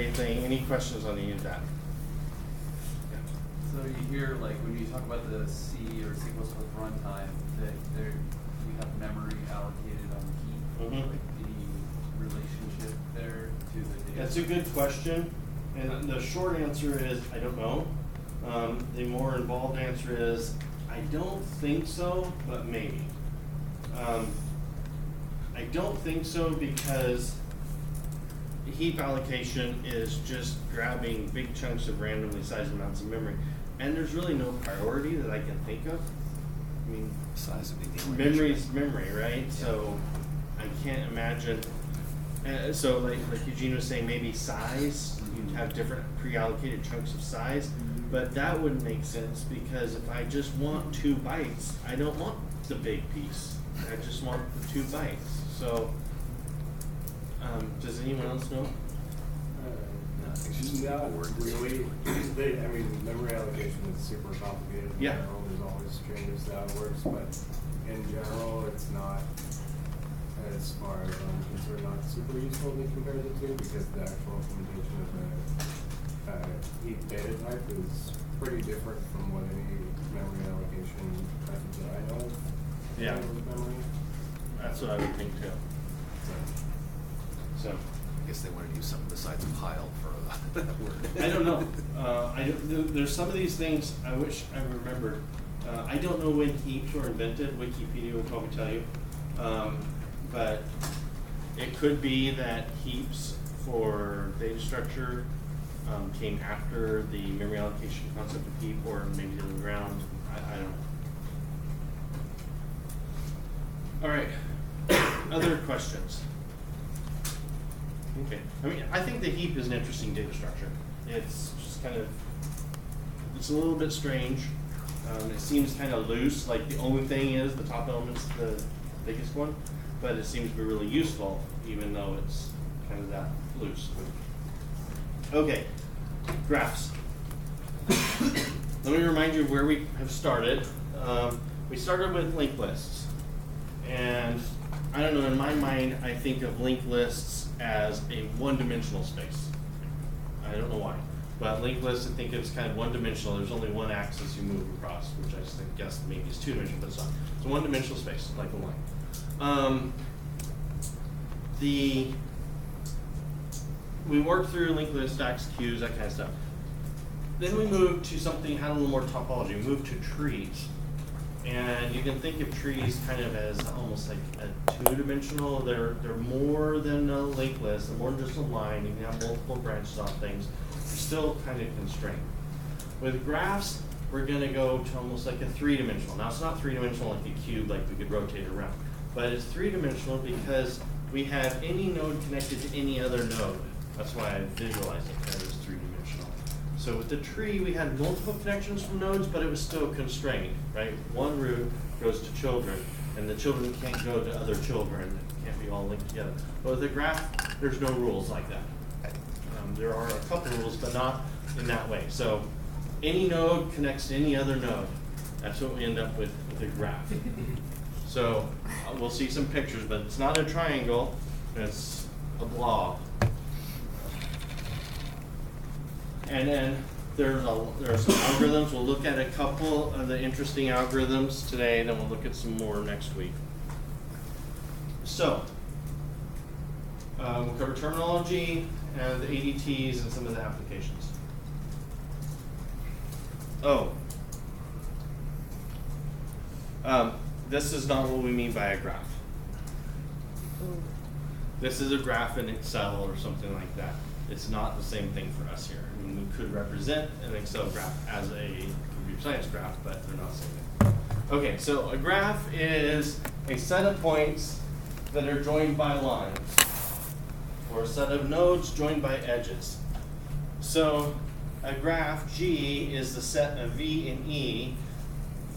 great thing. Any questions on any of that? So you hear, like, when you talk about the C or C++ runtime, that you have memory allocated on heap, like the relationship there to the data? That's a good question, and the short answer is I don't know. The more involved answer is I don't think so, but maybe. I don't think so because heap allocation is just grabbing big chunks of randomly sized amounts of memory. And there's really no priority that I can think of. I mean, size of the memory's memory, right? Yeah. So I can't imagine. So like Eugene was saying, maybe size. You'd have different pre-allocated chunks of size, but that wouldn't make sense because if I just want 2 bytes, I don't want the big piece. I just want the 2 bytes. So does anyone else know? Not really. I mean, memory allocation is super complicated. Yeah. There's always changes to how it works, but in general, it's not, as far as I'm concerned, not super useful to compare the two because the actual implementation of a heap data type is pretty different from what any memory allocation methods that I know of. Yeah. With memory. That's what I would think too. So. I guess they wanted to use something besides pile for that word. I don't know. There's some of these things I wish I remembered. I don't know when heaps were invented. Wikipedia will probably tell you. But it could be that heaps for data structure came after the memory allocation concept of heap, or maybe the other way around. I don't know. All right. Other questions? Okay. I mean, I think the heap is an interesting data structure. It's just kind of, it's a little bit strange. It seems kind of loose, like the only thing is the top element's the biggest one, but it seems to be really useful, even though it's kind of that loose. Okay, graphs. Let me remind you where we have started. We started with linked lists. And I don't know, in my mind, I think of linked lists as a one-dimensional space. I don't know why. But linked lists, I think it's kind of one-dimensional. There's only one axis you move across, which I just guess maybe is two-dimensional, but it's not. It's a one-dimensional space, like a line. We worked through linked lists, stacks, queues, that kind of stuff. Then we moved to something, had a little more topology. We moved to trees. And you can think of trees kind of as almost like a two-dimensional. They're more than a linked list. They're more than just a line. You can have multiple branches off things. They're still kind of constrained. With graphs, we're going to go to almost like a three-dimensional. Now, it's not three-dimensional like a cube, like we could rotate around. But it's three-dimensional because we have any node connected to any other node. That's why I visualize it as three-dimensional. So with the tree, we had multiple connections from nodes, but it was still constrained, right? One root goes to children, and the children can't go to other children. It can't be all linked together. But with the graph, there's no rules like that. There are a couple rules, but not in that way. So any node connects to any other node. That's what we end up with a graph. So we'll see some pictures, but it's not a triangle. It's a blob. And then there are some algorithms. We'll look at a couple of the interesting algorithms today, then we'll look at some more next week. So, we'll cover terminology and the ADTs and some of the applications. This is not what we mean by a graph. This is a graph in Excel or something like that. It's not the same thing for us here. I mean, we could represent an Excel graph as a computer science graph, but they're not the same thing. Okay, so a graph is a set of points that are joined by lines, or a set of nodes joined by edges. So a graph, G, is the set of V and E,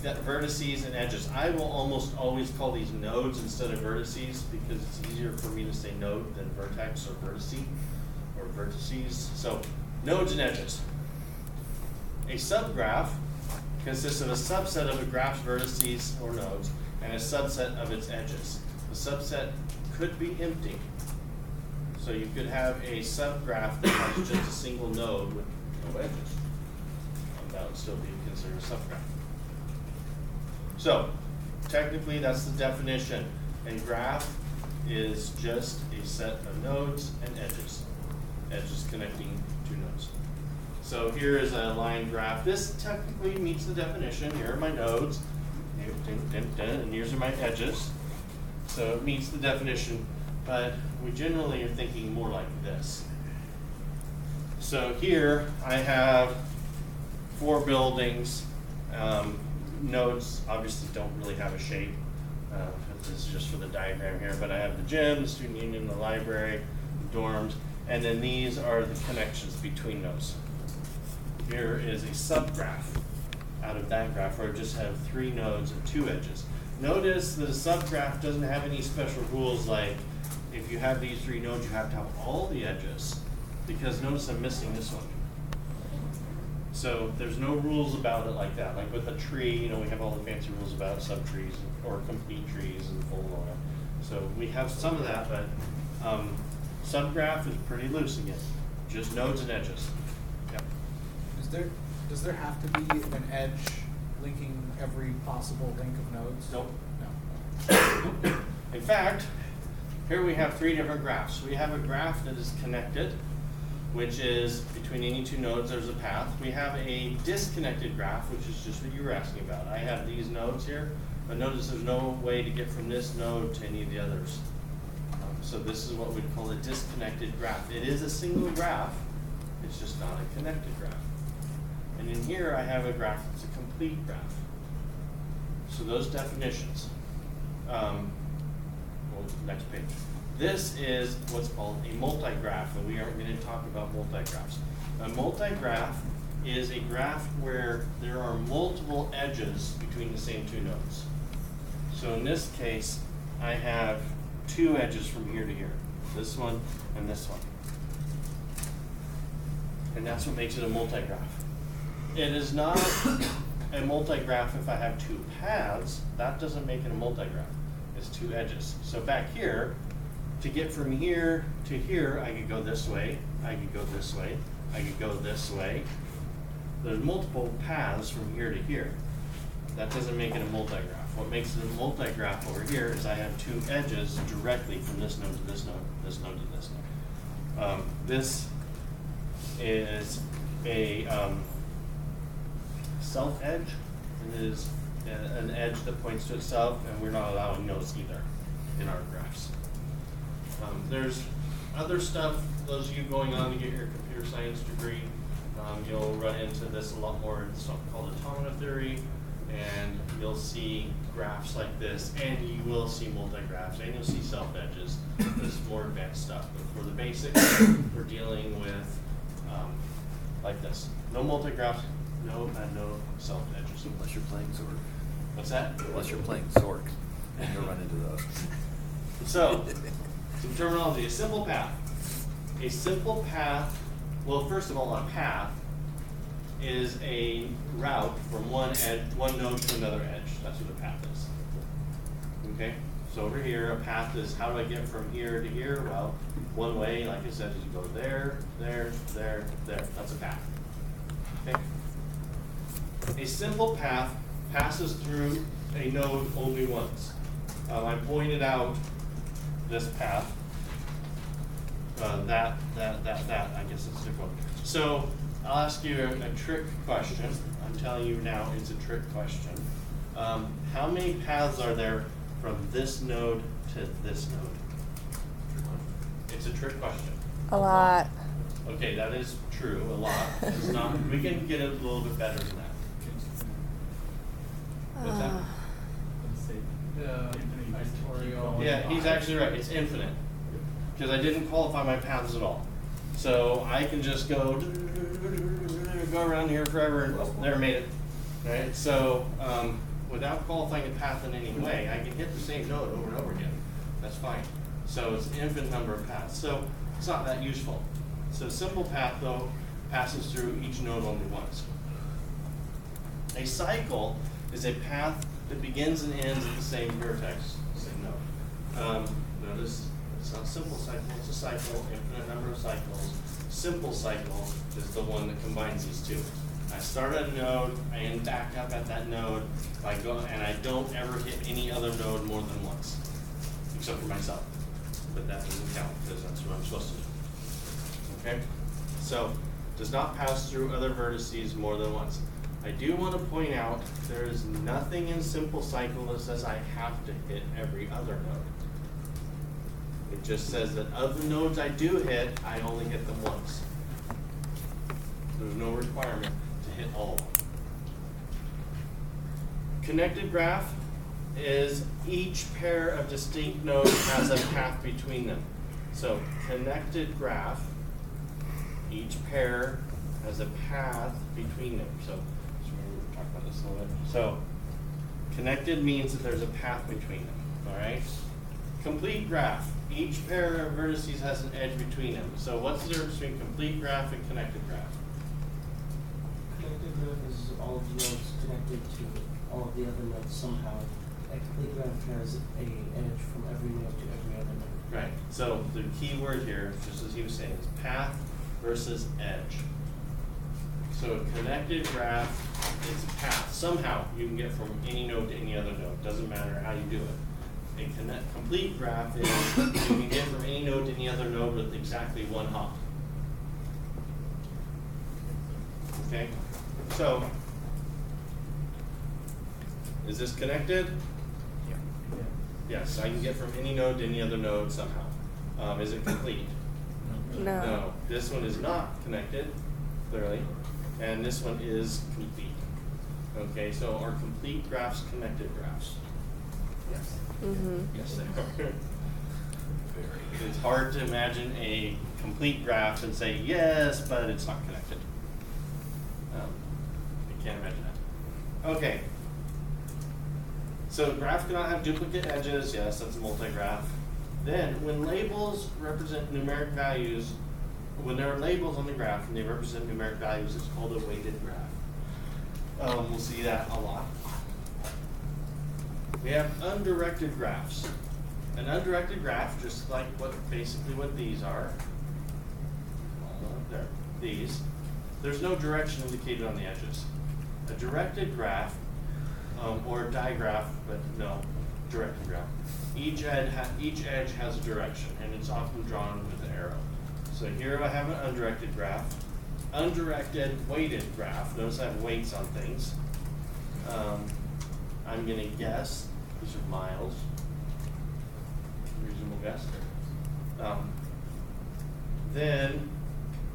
vertices and edges. I will almost always call these nodes instead of vertices because it's easier for me to say node than vertex or vertice. Vertices. So nodes and edges. A subgraph consists of a subset of a graph's vertices or nodes and a subset of its edges. The subset could be empty. So you could have a subgraph that has just a single node with no edges. That would still be considered a subgraph. So technically that's the definition. A graph is just a set of nodes and edges. Edges connecting two nodes. So here is a line graph. This technically meets the definition. Here are my nodes, and here's are my edges. So it meets the definition, but we generally are thinking more like this. So here I have 4 buildings. Nodes obviously don't really have a shape. This is just for the diagram here, but I have the gym, the student union, the library, the dorms, and then these are the connections between those. Here is a subgraph out of that graph where I just have 3 nodes and 2 edges. Notice that a subgraph doesn't have any special rules like if you have these 3 nodes, you have to have all the edges, because notice I'm missing this one. So there's no rules about it like that. Like with a tree, you know, we have all the fancy rules about subtrees or complete trees and full on. So we have some of that, but subgraph is pretty loose again. Just nodes and edges. Yep. Does there have to be an edge linking every possible link of nodes? Nope. No. In fact, here we have 3 different graphs. We have a graph that is connected, which is between any 2 nodes, there's a path. We have a disconnected graph, which is just what you were asking about. I have these nodes here, but notice there's no way to get from this node to any of the others. So this is what we call a disconnected graph. It is a single graph, it's just not a connected graph. And in here I have a graph that's a complete graph. So those definitions. Next page. This is what's called a multigraph, and we aren't going to talk about multigraphs. A multigraph is a graph where there are multiple edges between the same 2 nodes. So in this case, I have 2 edges from here to here. This one and this one. And that's what makes it a multigraph. It is not a multigraph if I have 2 paths. That doesn't make it a multigraph. It's 2 edges. So back here, to get from here to here, I could go this way, I could go this way, I could go this way. There's multiple paths from here to here. That doesn't make it a multigraph. What makes it a multigraph over here is I have 2 edges directly from this node to this node, this node to this node. This is a self-edge. It is an edge that points to itself, and we're not allowing nodes either in our graphs. There's other stuff, those of you going on to get your computer science degree, you'll run into this a lot more. It's something called automata theory, and you'll see graphs like this, and you will see multigraphs, and you'll see self-edges. This is more advanced stuff, but for the basics, we're dealing with like this. No multigraphs, no self-edges. Unless you're playing Zork. What's that? Unless you're playing Zork, and you'll run into those. So, some terminology. A simple path. A simple path, well, first of all, a path is a route from one node to another edge. That's what a path is. Okay? So over here, a path is how do I get from here to here? Well, one way, like I said, is you go there, there, there, there. That's a path. Okay? A simple path passes through a node only once. I pointed out this path. That, I guess it's different. So I'll ask you a trick question. I'm telling you now it's a trick question. How many paths are there from this node to this node? It's a trick question. A lot. Okay, that is true, a lot. It's not, we can get it a little bit better than that. What's that? Yeah, he's actually right. It's infinite. Because I didn't qualify my paths at all. So I can just go around here forever and there, made it. Right? So without qualifying a path in any way, I can hit the same node over and over again. That's fine. So it's an infinite number of paths. So it's not that useful. So a simple path, though, passes through each node only once. A cycle is a path that begins and ends at the same vertex, same node. Notice It's not simple cycle, it's a cycle, infinite number of cycles. Simple cycle is the one that combines these two. I start at a node, I end back up at that node, and I don't ever hit any other node more than once, except for myself. But that doesn't count, because that's what I'm supposed to do. Okay? So, does not pass through other vertices more than once. I do want to point out there is nothing in simple cycle that says I have to hit every other node. It just says that of the nodes I do hit, I only hit them once. There's no requirement to hit all of them. Connected graph is each pair of distinct nodes has a path between them. So connected graph, each pair has a path between them. So we'll talk about this a little bit. So connected means that there's a path between them. All right. Complete graph. Each pair of vertices has an edge between them. So what's the difference between complete graph and connected graph? Connected graph is all of the nodes connected to all of the other nodes somehow. A complete graph has a edge from every node to every other node. Right. So the key word here, just as he was saying, is path versus edge. So a connected graph is a path. Somehow you can get from any node to any other node. Doesn't matter how you do it. A complete graph is you can get from any node to any other node with exactly one hop. Okay? So, is this connected? Yeah. Yes, I can get from any node to any other node somehow. Is it complete? No. No. This one is not connected, clearly, and this one is complete. Okay, so are complete graphs connected graphs? Yes. Mm-hmm. Yes, they are. Very. It's hard to imagine a complete graph and say yes, but it's not connected. I can't imagine that. Okay. So graph cannot have duplicate edges. Yes, that's a multi-graph. Then, when labels represent numeric values, when there are labels on the graph and they represent numeric values, it's called a weighted graph. We'll see that a lot. We have undirected graphs. An undirected graph, just like basically what these are, there, these, there's no direction indicated on the edges. A directed graph, or a digraph, but no, directed graph. Each edge has a direction, and it's often drawn with an arrow. So here I have an undirected graph. Undirected weighted graph. Notice I have weights on things. I'm going to guess. These are miles. Reasonable guess. Then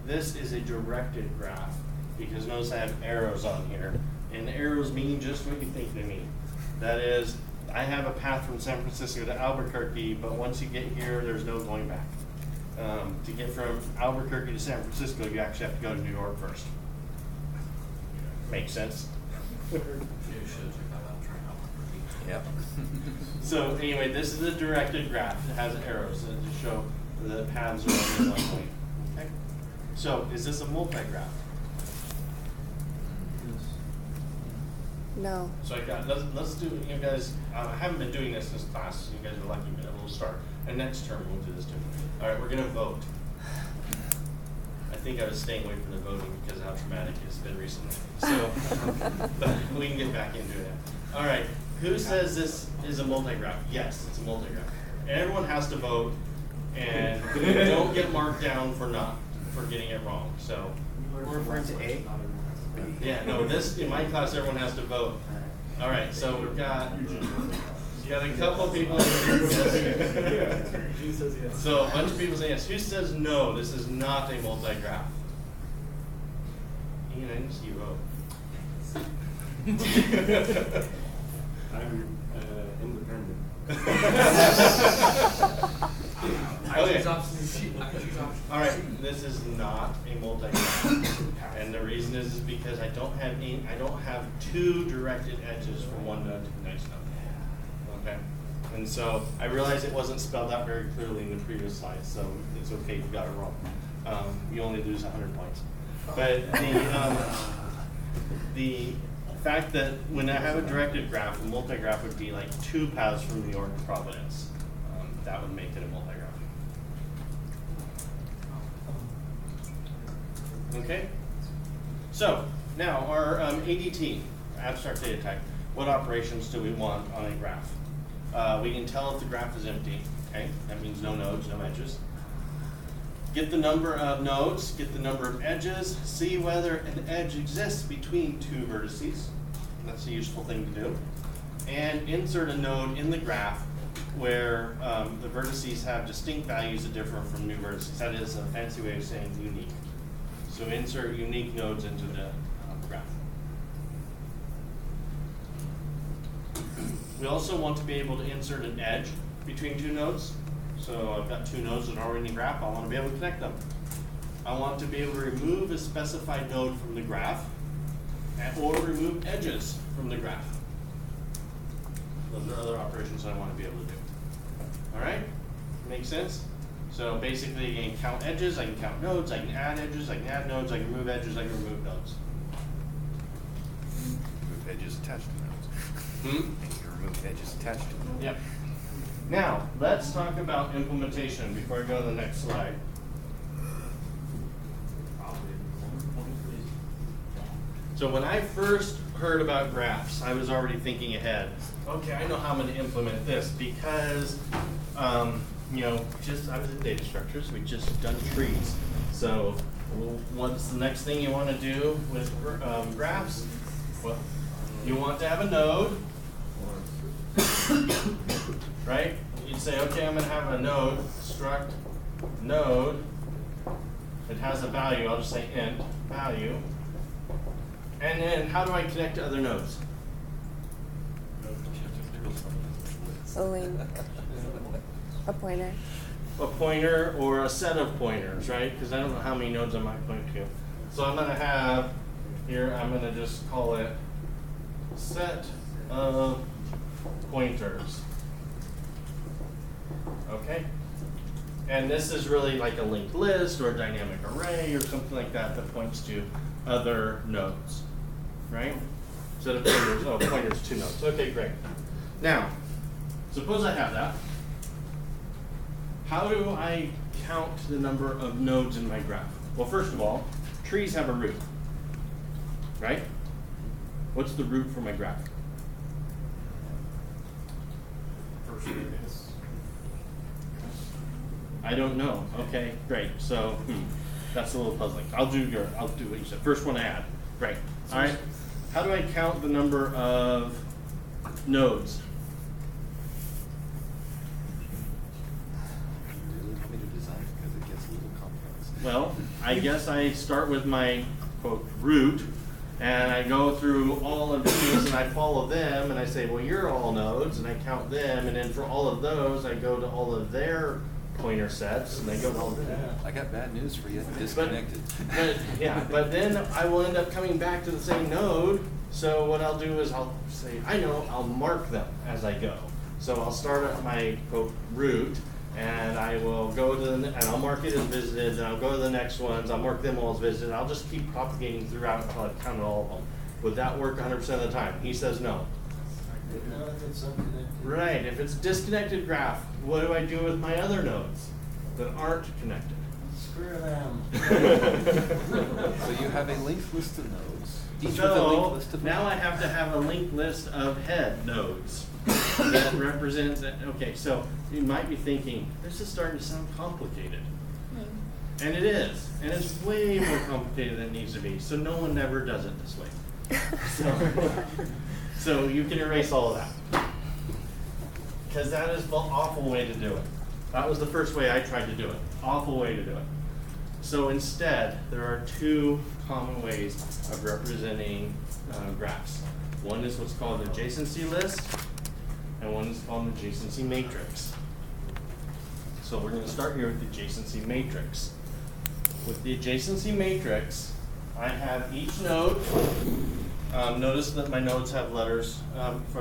this is a directed graph because notice I have arrows on here, and the arrows mean just what you think they mean. That is, I have a path from San Francisco to Albuquerque, but once you get here, there's no going back. To get from Albuquerque to San Francisco, you actually have to go to New York first. Makes sense? Yep. So anyway, this is a directed graph. It has arrows to show the paths are on one way. Okay. So is this a multi-graph? No. So let's do, you guys, I haven't been doing this class, so you guys are lucky, but we'll start. And next term we'll do this too. All right, we're gonna vote. I think I was staying away from the voting because of how traumatic it's been recently. So, but we can get back into it. All right, who says this is a multi-graph? Yes, it's a multi-graph. Everyone has to vote, and don't get marked down for getting it wrong. So, We're referring to A? yeah, no, in my class, everyone has to vote. All right, so we've got a couple of people. So a bunch of people say yes. Who says no? This is not a multi-graph. Ian, I didn't see you vote. I'm independent. Okay. All right, this is not a multi-graph, and the reason is because I don't have two directed edges from one node to the next node. Okay, and so I realized it wasn't spelled out very clearly in the previous slide, so it's okay if you got it wrong. You only lose 100 points, but the fact that when I have a directed graph, a multi-graph would be like two paths from New York to Providence. That would make it a multi-graph. Okay? So, now our ADT, abstract data type, what operations do we want on a graph? We can tell if the graph is empty, okay? That means no nodes, no edges. Get the number of nodes, get the number of edges, see whether an edge exists between two vertices. That's a useful thing to do. And insert a node in the graph where the vertices have distinct values that differ from new vertices. That is a fancy way of saying unique. So insert unique nodes into the graph. We also want to be able to insert an edge between two nodes. So I've got two nodes that are already in the graph. I want to be able to connect them. I want to be able to remove a specified node from the graph or remove edges from the graph. Those are other operations I want to be able to do. All right? Make sense? So basically, I can count edges, I can count nodes, I can add edges, I can add nodes, I can remove edges, I can remove nodes. Remove edges attached to nodes. Hmm? And you can remove edges attached to nodes. Yep. Now, let's talk about implementation before I go to the next slide. So when I first heard about graphs, I was already thinking ahead. Okay, I know how I'm going to implement this because, you know, I was in data structures. We just done trees. So, what's the next thing you want to do with graphs? Well, you want to have a node, right? You'd say, okay, I'm going to have a node, struct node. It has a value. I'll just say int value. And then how do I connect to other nodes? A link. A pointer. A pointer or a set of pointers, right? Because I don't know how many nodes I might point to. So I'm going to have here, I'm going to just call it set of pointers. Okay? And this is really like a linked list or a dynamic array or something like that that points to other nodes, right? Set of pointers, oh, pointers to nodes. Okay, great. Now, suppose I have that. How do I count the number of nodes in my graph? Well, first of all, trees have a root, right? What's the root for my graph? First radius. I don't know. Okay, great. So that's a little puzzling. I'll do what you said. First one I add. Great. All right. How do I count the number of nodes? Because it gets a little complex. Well, I guess I start with my quote root, and I go through all of these, and I follow them, and I say, well, you're all nodes, and I count them, and then for all of those, I go to all of their pointer sets, and they go to all of them. I got bad news for you. Disconnected. But then I will end up coming back to the same node. So what I'll do is I'll say, I'll mark them as I go. So I'll start at my quote root, and I will go to and I'll mark it as visited, and I'll go to the next ones. I'll mark them all as visited. I'll just keep propagating throughout until I've counted all of them. Would that work 100% of the time? He says no. No, if it's unconnected. Right. If it's disconnected graph, what do I do with my other nodes that aren't connected? Screw them. So you have a linked list of nodes. Each with a linked So list of now I have to have a linked list of head nodes that represent that. Okay, so you might be thinking, this is starting to sound complicated. And it is. And it's way more complicated than it needs to be. So no one ever does it this way. So you can erase all of that. Because that is the awful way to do it. That was the first way I tried to do it. Awful way to do it. So instead, there are two common ways of representing graphs. One is what's called an adjacency list, and one is called an adjacency matrix. So we're going to start here with the adjacency matrix. With the adjacency matrix, I have each node. Notice that my nodes have letters for